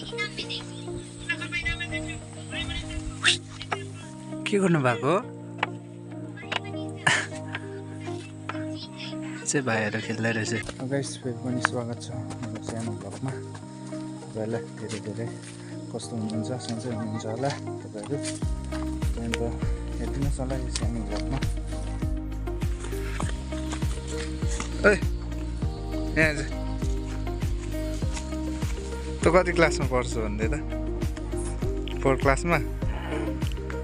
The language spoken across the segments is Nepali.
के गर्नु भएको चाहिँ भाइहरू खेल्दै रहेछ। गाइस फेरि पनि स्वागत छ मेरो सानो ब्लगमा। तपाईँहरूलाई धेरै धेरै कस्तो हुनुहुन्छ, सन्चै हुनुहुन्छ होला तपाईँहरू। अन्त हेरिदिनुहोस् होला यो सानो ब्लगमा। ए यहाँ चाहिँ त कति क्लासमा पढ्छु भन्दै त? 4 क्लासमा?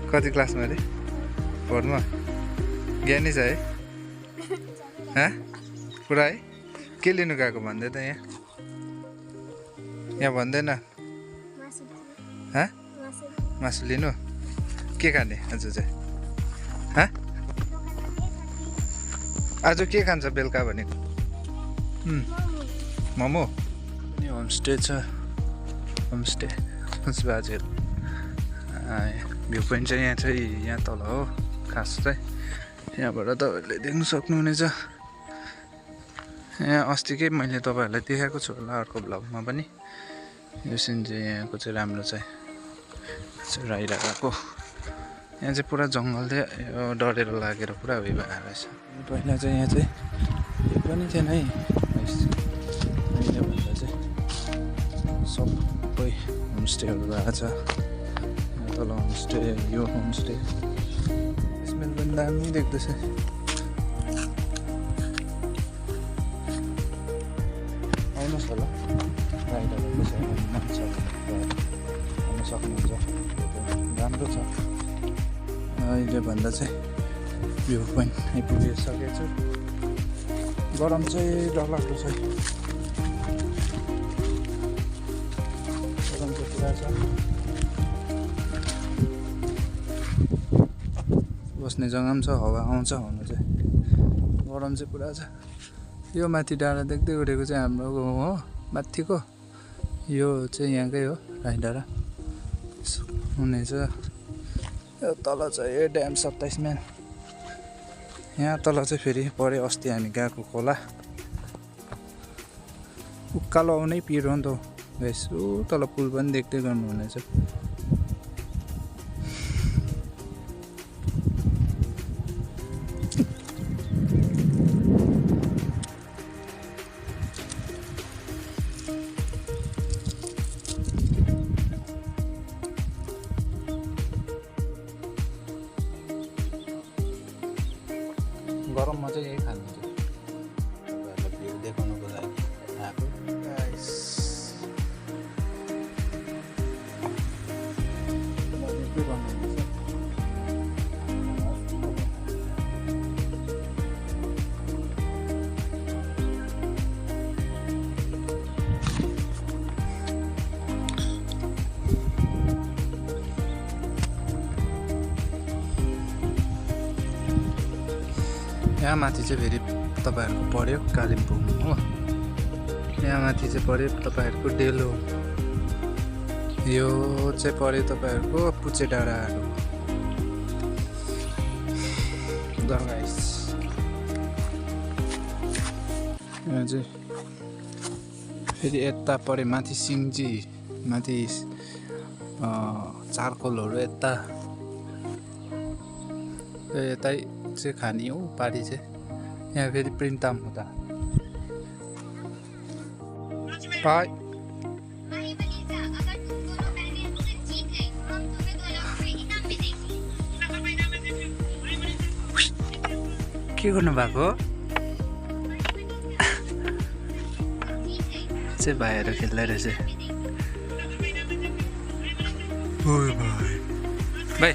कति क्लासमा अरे? 4 मा? ज्ञानी छ है? पुरा है? के लिनु गएको भन्दै त यहाँ? यहाँ भन्दैन? मासु लिनु? के खाने आज चाहिँ? आज के खान्छ बेलुका भनेको? मोमो? अनि होमस्टे छ। होमस्टे आज भ्यू पोइन्ट चाहिँ यहाँ तल हो। खास चाहिँ यहाँबाट तपाईँहरूले देख्नु सक्नुहुनेछ। यहाँ अस्तिकै मैले तपाईँहरूलाई देखाएको छु होला अर्को ब्लगमा पनि। यो सिन चाहिँ यहाँको चाहिँ राम्रो चाहिँ राइरहेको। यहाँ चाहिँ पुरा जङ्गल थियो, यो डढेर लागेर पुरा उयो भएर रहेछ। पहिला चाहिँ यहाँ चाहिँ यो पनि थिएन है। अहिले भन्दा चाहिँ सबै होमस्टेहरू भएको छ। तल होमस्टे, यो होमस्टे। स्मेल पनि दामी देख्दैछ। आउनुहोस् होला राइडहरू कसै मान्छेहरू आउनु सक्नुहुन्छ। राम्रो छ। अहिले भन्दा चाहिँ भ्यू पोइन्ट आइपुगिसकेको छु। गरम चाहिँ डरलाग्दो छ। गरम चाहिँ पुरा छ। बस्ने जग्गा पनि छ, हावा आउँछ हुनु चाहिँ। गरम चाहिँ पुरा छ। यो माथि डाँडा देख्दै गरेको चाहिँ हाम्रो हो माथिको। यो चाहिँ यहाँकै हो राइडाँडा हुनेछ। यो तल चाहिँ यो ड्याम 27 माइल। यहाँ तल चाहिँ फेरि पऱ्यो अस्ति हामी गएको खोला। उकालो आउनै पिरो नि त यसो तल पुल पनि देख्दै गर्नुहुनेछ। गरममा चाहिँ यही खानु थियो तपाईँहरूलाई भ्यू देखाउनुको लागि आएको। यहाँ माथि चाहिँ फेरि तपाईँहरूको पऱ्यो कालिम्पोङ हो। यहाँ माथि चाहिँ पऱ्यो तपाईँहरूको डेलो। यो चाहिँ पऱ्यो तपाईँहरूको पुचे डाँडाहरू। गाइस यहाँ चाहिँ फेरि यता पऱ्यो माथि सिङ्जी, माथि चारकोलहरू यता यतै चाहिँ खाने हो पारी चाहिँ। यहाँ फेरि प्रिन्ताम हुँदा पाइ के गर्नु भएको चाहिँ भाइहरू खेल्दै रहेछ। भाइ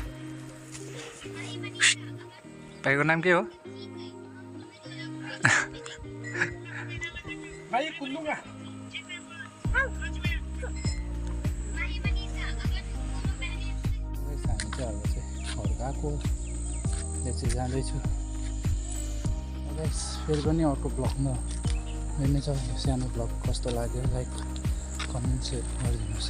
भाइको नाम के हो? भाइ कुल्लुगा हामी चाहिँ अब चाहिँ हर्काको चाहिँ जाँदैछु। फेरि पनि अर्को ब्लगमा हेर्नेछ। सानो ब्लग कस्तो लाग्यो लाइक कमेन्ट सेयर गरिदिनुहोस्।